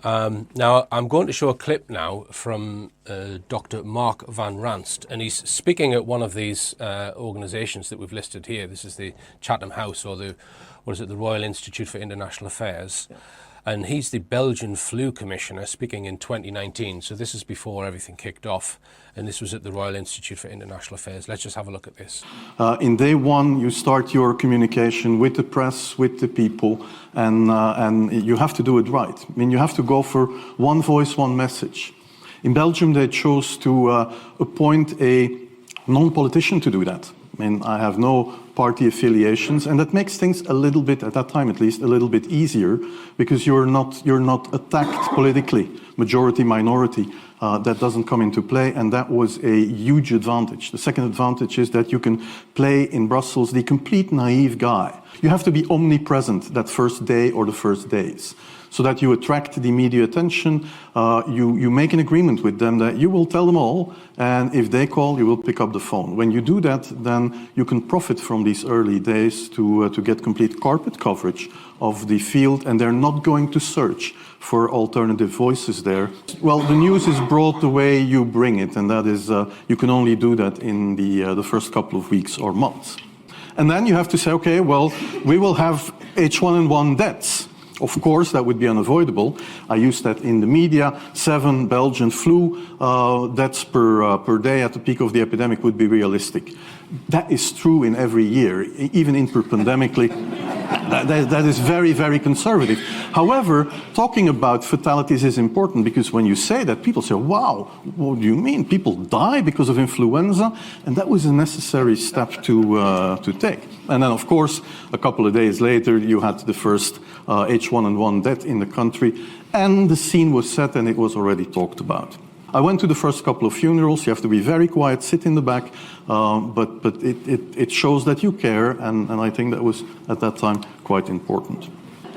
Now, I'm going to show a clip now from Dr. Marc van Ranst, and he's speaking at one of these organisations that we've listed here. This is the Chatham House, or the Royal Institute for International Affairs. Yeah. And he's the Belgian flu commissioner, speaking in 2019. So this is before everything kicked off, and this was at the Royal Institute for International Affairs. Let's just have a look at this. In day one, you start your communication with the press, with the people, and you have to do it right. I mean, you have to go for one voice, one message. In Belgium, they chose to appoint a non-politician to do that. I mean, I have no party affiliations, and that makes things a little bit, at that time at least, a little bit easier, because you're not attacked politically, majority, minority. That doesn't come into play, and that was a huge advantage. The second advantage is that you can play in Brussels the complete naive guy. You have to be omnipresent that first day or the first days, so that you attract the media attention. You make an agreement with them that you will tell them all, and if they call, you will pick up the phone. When you do that, then you can profit from these early days to get complete carpet coverage of the field, and they're not going to search for alternative voices there. Well, the news is brought the way you bring it, and that is, you can only do that in the first couple of weeks or months. And then you have to say, okay, well, we will have H1N1 deaths. Of course, that would be unavoidable. I used that in the media. 7 Belgian flu deaths per day at the peak of the epidemic would be realistic. That is true in every year, even interpandemically. That is very, very conservative. However, talking about fatalities is important, because when you say that, people say, wow, what do you mean? People die because of influenza? And that was a necessary step to take. And then, of course, a couple of days later, you had the first H1N1 death in the country, and the scene was set and it was already talked about. I went to the first couple of funerals. You have to be very quiet, sit in the back, but it shows that you care, and I think that was, at that time, quite important.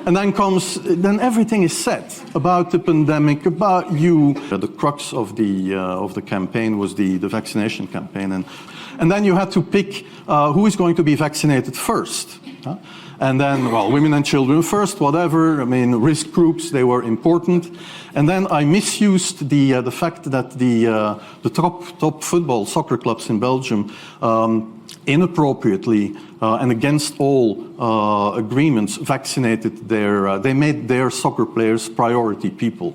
And then everything is said about the pandemic, about you. The crux of the campaign was the vaccination campaign, and then you had to pick who is going to be vaccinated first. And then, well, women and children first, whatever. I mean, risk groups, they were important. And then I misused the fact that the top football soccer clubs in Belgium inappropriately and against all agreements vaccinated they made their soccer players priority people.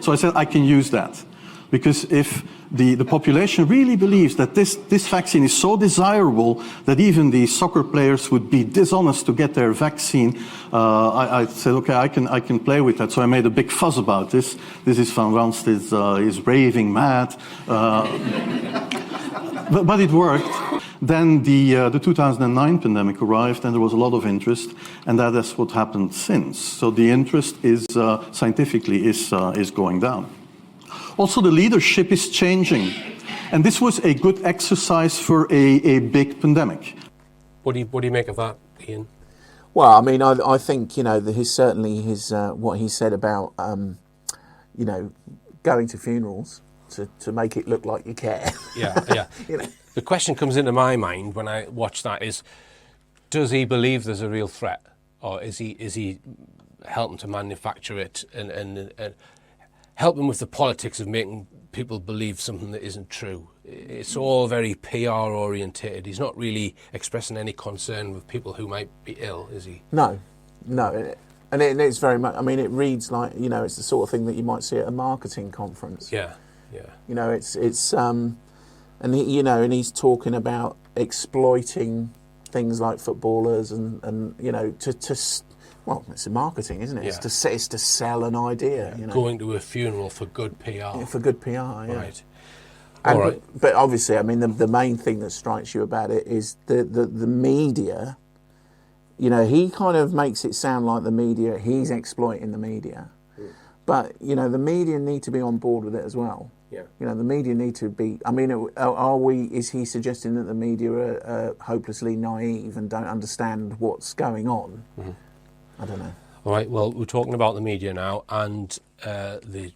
So I said I can use that, because if the population really believes that this vaccine is so desirable that even the soccer players would be dishonest to get their vaccine, I said, okay, I can play with that. So I made a big fuss about this. This is Van Ranst is raving mad, but it worked. Then the 2009 pandemic arrived, and there was a lot of interest, and that is what happened since. So the interest is scientifically is going down. Also, the leadership is changing, and this was a good exercise for a big pandemic. What do you make of that, Ian? Well, I mean, I think, you know, certainly what he said about you know, going to funerals to make it look like you care. Yeah. You know. The question comes into my mind when I watch that is, does he believe there's a real threat, or is he helping to manufacture it and helping with the politics of making people believe something that isn't true? It's all very PR orientated. He's not really expressing any concern with people who might be ill, is he? No. And it's very much, I mean, it reads like, you know, it's the sort of thing that you might see at a marketing conference. Yeah. You know, it's and he, you know, and he's talking about exploiting things like footballers and you know, well, it's marketing, isn't it? Yeah. It's to sell an idea. Yeah. You know? Going to a funeral for good PR. Yeah, for good PR, yeah. Right. And, all right. But obviously, I mean, the main thing that strikes you about it is the media. You know, he kind of makes it sound like the media, he's exploiting the media. Mm. But, you know, the media need to be on board with it as well. Yeah. You know, the media need to be, I mean, is he suggesting that the media are hopelessly naive and don't understand what's going on? Mm-hmm. I don't know. All right, well, we're talking about the media now, and the